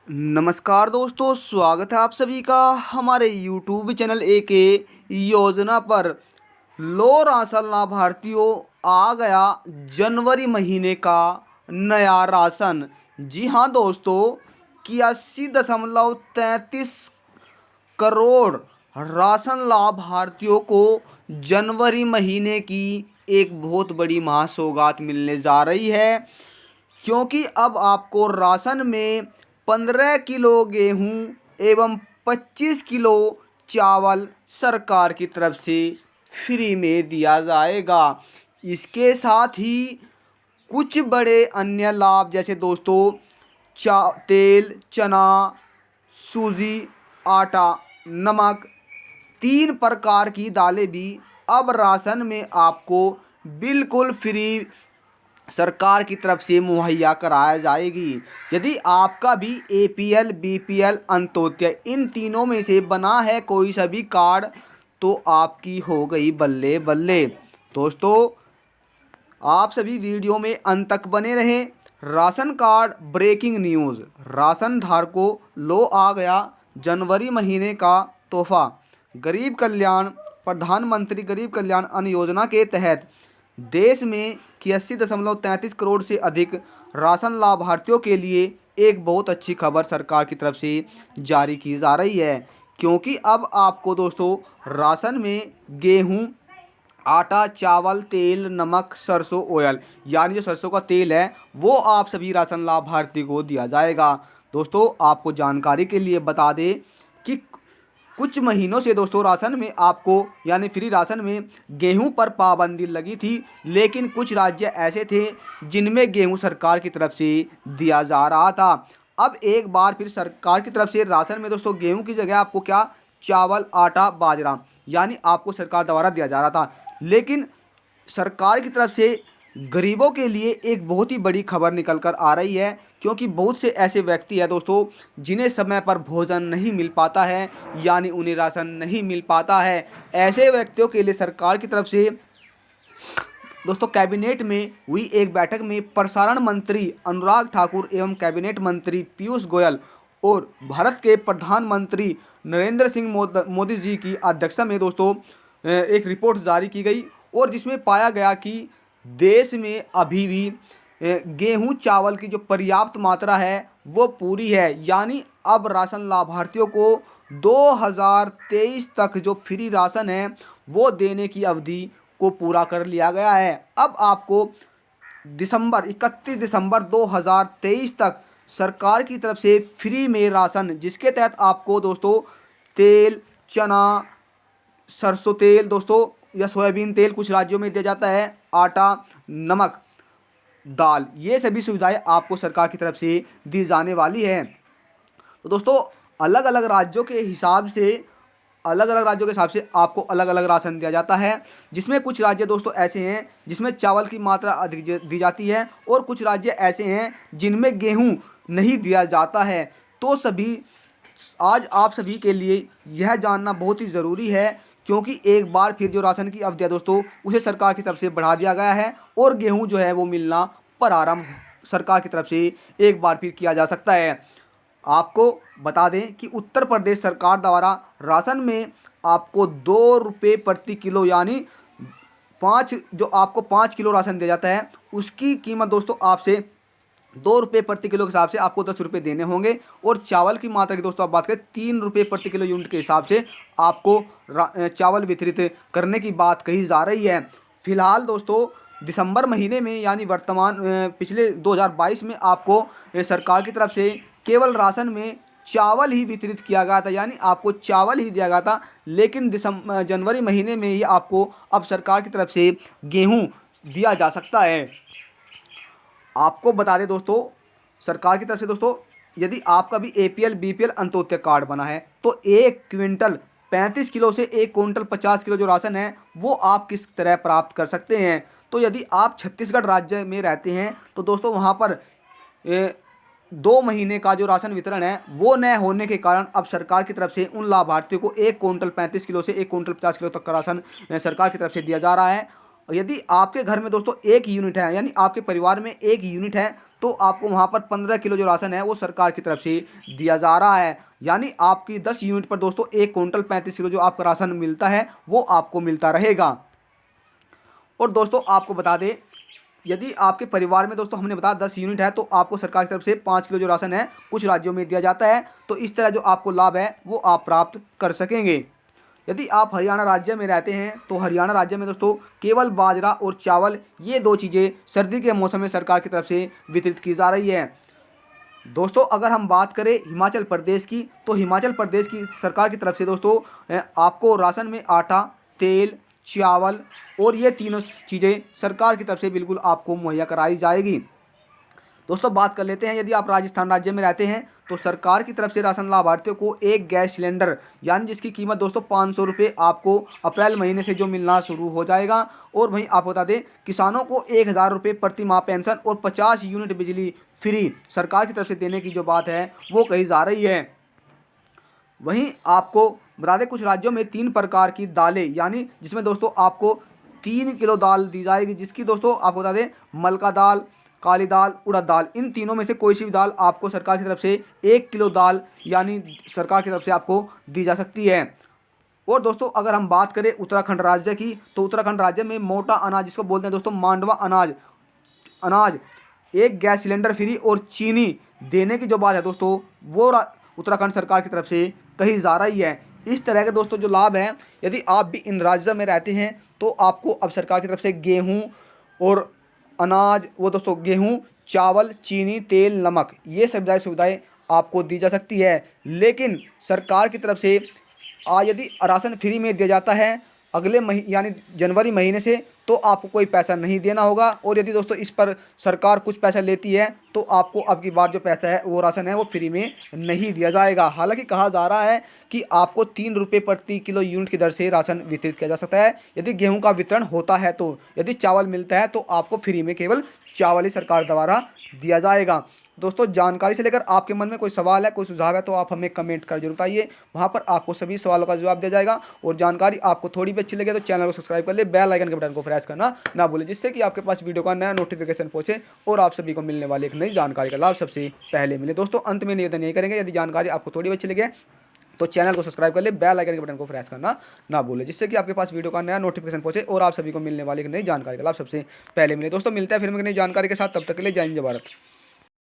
नमस्कार दोस्तों, स्वागत है आप सभी का हमारे YouTube चैनल ए योजना पर। लो राशन लाभार्थियों, आ गया जनवरी महीने का नया राशन। जी हाँ दोस्तों, 81.33 करोड़ राशन लाभार्थियों को जनवरी महीने की एक बहुत बड़ी महासौगात मिलने जा रही है, क्योंकि अब आपको राशन में 15 किलो गेहूं एवं 25 किलो चावल सरकार की तरफ से फ्री में दिया जाएगा। इसके साथ ही कुछ बड़े अन्य लाभ, जैसे दोस्तों तेल, चना, सूजी, आटा, नमक, 3 प्रकार की दालें भी अब राशन में आपको बिल्कुल फ्री सरकार की तरफ से मुहैया कराया जाएगी। यदि आपका भी एपीएल, बीपीएल, अंत्योदय इन तीनों में से बना है कोई सा भी कार्ड, तो आपकी हो गई बल्ले बल्ले। दोस्तों, आप सभी वीडियो में अंत तक बने रहें। Ration card breaking news, ration धारकों लो आ गया जनवरी महीने का तोहफा। गरीब कल्याण प्रधानमंत्री गरीब कल्याण अन्न योजना के तहत देश में 81.33 करोड़ से अधिक राशन लाभार्थियों के लिए एक बहुत अच्छी खबर सरकार की तरफ से जारी की जा रही है, क्योंकि अब आपको दोस्तों राशन में गेहूं, आटा, चावल, तेल, नमक, सरसों ऑयल यानी जो सरसों का तेल है वो आप सभी राशन लाभार्थी को दिया जाएगा। दोस्तों, आपको जानकारी के लिए बता दें कि कुछ महीनों से दोस्तों राशन में आपको यानी फ्री राशन में गेहूं पर पाबंदी लगी थी, लेकिन कुछ राज्य ऐसे थे जिनमें गेहूं सरकार की तरफ से दिया जा रहा था। अब एक बार फिर सरकार की तरफ से राशन में दोस्तों गेहूं की जगह आपको क्या, चावल, आटा, बाजरा यानी आपको सरकार द्वारा दिया जा रहा था। लेकिन सरकार की तरफ से गरीबों के लिए एक बहुत ही बड़ी खबर निकल कर आ रही है, क्योंकि बहुत से ऐसे व्यक्ति हैं दोस्तों जिन्हें समय पर भोजन नहीं मिल पाता है, यानी उन्हें राशन नहीं मिल पाता है। ऐसे व्यक्तियों के लिए सरकार की तरफ से दोस्तों कैबिनेट में हुई एक बैठक में प्रसारण मंत्री अनुराग ठाकुर एवं कैबिनेट मंत्री पीयूष गोयल और भारत के प्रधानमंत्री नरेंद्र सिंह मोदी जी की अध्यक्षता में दोस्तों एक रिपोर्ट जारी की गई, और जिसमें पाया गया कि देश में अभी भी गेहूं चावल की जो पर्याप्त मात्रा है वो पूरी है। यानी अब राशन लाभार्थियों को 2023 तक जो फ्री राशन है वो देने की अवधि को पूरा कर लिया गया है। अब आपको 31 दिसंबर 2023 तक सरकार की तरफ से फ्री में राशन, जिसके तहत आपको दोस्तों तेल, चना, सरसों तेल दोस्तों या सोयाबीन तेल कुछ राज्यों में दिया जाता है, आटा, नमक, दाल, ये सभी सुविधाएं आपको सरकार की तरफ से दी जाने वाली है। तो दोस्तों अलग अलग राज्यों के हिसाब से आपको अलग अलग राशन दिया जाता है, जिसमें कुछ राज्य दोस्तों ऐसे हैं जिसमें चावल की मात्रा अधिक दी जाती है, और कुछ राज्य ऐसे हैं जिनमें गेहूं नहीं दिया जाता है। तो आज आप सभी के लिए यह जानना बहुत ही ज़रूरी है, क्योंकि एक बार फिर जो राशन की अवधि है दोस्तों उसे सरकार की तरफ से बढ़ा दिया गया है, और गेहूं जो है वो मिलना प्रारंभ सरकार की तरफ से एक बार फिर किया जा सकता है। आपको बता दें कि उत्तर प्रदेश सरकार द्वारा राशन में आपको 2 रुपये प्रति किलो यानी 5 किलो राशन दिया जाता है, उसकी कीमत दोस्तों आपसे 2 रुपये प्रति किलो के हिसाब से आपको 10 रुपये देने होंगे। और चावल की मात्रा की दोस्तों आप बात करें 3 रुपये प्रति किलो यूनिट के हिसाब से आपको चावल वितरित करने की बात कही जा रही है। फिलहाल दोस्तों दिसंबर महीने में यानी वर्तमान पिछले 2022 में आपको सरकार की तरफ से केवल राशन में चावल ही वितरित किया गया था, यानी आपको चावल ही दिया गया था। लेकिन जनवरी महीने में ही आपको अब सरकार की तरफ से गेहूं दिया जा सकता है। आपको बता दें दोस्तों सरकार की तरफ से दोस्तों यदि आपका भी एपीएल, बीपीएल, अंत्योदय कार्ड बना है तो 1 क्विंटल 35 किलो से 1 क्विंटल 50 किलो जो राशन है वो आप किस तरह प्राप्त कर सकते हैं। तो यदि आप छत्तीसगढ़ राज्य में रहते हैं तो दोस्तों वहाँ पर 2 महीने का जो राशन वितरण है वो न होने के कारण अब सरकार की तरफ से उन लाभार्थियों को 1 क्विंटल 35 किलो से 1 क्विंटल 50 किलो तक का राशन सरकार की तरफ से दिया जा रहा है। यदि आपके घर में दोस्तों एक यूनिट है, यानी आपके परिवार में एक यूनिट है, तो आपको वहाँ पर 15 किलो जो राशन है वो सरकार की तरफ से दिया जा रहा है। यानी आपकी 10 यूनिट पर दोस्तों 1 क्विंटल 35 किलो जो आपका राशन मिलता है वो आपको मिलता रहेगा। और दोस्तों आपको बता दें, यदि आपके परिवार में दोस्तों हमने बताया 10 यूनिट है, तो आपको सरकार की तरफ से 5 किलो जो राशन है कुछ राज्यों में दिया जाता है। तो इस तरह जो आपको लाभ है वो आप प्राप्त कर सकेंगे। यदि आप हरियाणा राज्य में रहते हैं, तो हरियाणा राज्य में दोस्तों केवल बाजरा और चावल, ये दो चीज़ें सर्दी के मौसम में सरकार की तरफ से वितरित की जा रही है। दोस्तों अगर हम बात करें हिमाचल प्रदेश की, तो हिमाचल प्रदेश की सरकार की तरफ से दोस्तों आपको राशन में आटा, तेल, चावल और ये तीनों चीज़ें सरकार की तरफ से बिल्कुल आपको मुहैया कराई जाएगी। दोस्तों बात कर लेते हैं, यदि आप राजस्थान राज्य में रहते हैं, तो सरकार की तरफ से राशन लाभार्थियों को एक गैस सिलेंडर, यानी जिसकी कीमत दोस्तों 500 रुपये आपको अप्रैल महीने से जो मिलना शुरू हो जाएगा। और वहीं आपको बता दें, किसानों को 1000 रुपये प्रति माह पेंशन और 50 यूनिट बिजली फ्री सरकार की तरफ से देने की जो बात है वो कही जा रही है। वहीं आपको बता दें, कुछ राज्यों में 3 प्रकार की दालें, यानी जिसमें दोस्तों आपको 3 किलो दाल दी जाएगी, जिसकी दोस्तों आपको बता दें मलका दाल, काली दाल, उड़द दाल, इन तीनों में से कोई सी भी दाल आपको सरकार की तरफ से 1 किलो दाल यानी सरकार की तरफ से आपको दी जा सकती है। और दोस्तों अगर हम बात करें उत्तराखंड राज्य की, तो उत्तराखंड राज्य में मोटा अनाज, जिसको बोलते हैं दोस्तों मांडवा अनाज, अनाज एक गैस सिलेंडर फ्री और चीनी देने की जो बात है दोस्तों वो उत्तराखंड सरकार की तरफ से कही जा रही है। इस तरह के दोस्तों जो लाभ हैं, यदि आप भी इन राज्यों में रहते हैं, तो आपको अब सरकार की तरफ से गेहूं और अनाज, वो दोस्तों गेहूं, चावल, चीनी, तेल, नमक, ये सुविधाएं आपको दी जा सकती है। लेकिन सरकार की तरफ से यदि राशन फ्री में दिया जाता है अगले महीने यानी जनवरी महीने से, तो आपको कोई पैसा नहीं देना होगा। और यदि दोस्तों इस पर सरकार कुछ पैसा लेती है, तो आपको अब की बार जो पैसा है वो राशन है वो फ्री में नहीं दिया जाएगा। हालांकि कहा जा रहा है कि आपको 3 रुपये प्रति किलो यूनिट की दर से राशन वितरित किया जा सकता है यदि गेहूं का वितरण होता है। तो यदि चावल मिलता है तो आपको फ्री में केवल चावल ही सरकार द्वारा दिया जाएगा। दोस्तों जानकारी से लेकर आपके मन में कोई सवाल है, कोई सुझाव है, तो आप हमें कमेंट कर जरूर बताइए। वहाँ पर आपको सभी सवालों का जवाब दिया जाएगा। और जानकारी आपको थोड़ी भी अच्छी लगे तो चैनल को सब्सक्राइब कर ले, बेल आइकन के बटन को प्रेस करना ना भूलें, जिससे कि आपके पास वीडियो का नया नोटिफिकेशन पहुंचे और आप सभी को मिलने वाली एक नई जानकारी का लाभ सबसे पहले मिले। दोस्तों अंत में निवेदन यही करेंगे, यदि जानकारी आपको थोड़ी भी अच्छी लगे तो चैनल को सब्सक्राइब कर ले, बेल आइकन के बटन को प्रेस करना ना भूलें, जिससे कि आपके पास वीडियो का नया नोटिफिकेशन पहुंचे और आप सभी को मिलने वाली एक नई जानकारी का लाभ सबसे पहले मिले। दोस्तों मिलते हैं फिर एक नई जानकारी के साथ, तब तक के लिए जय हिंद जय भारत।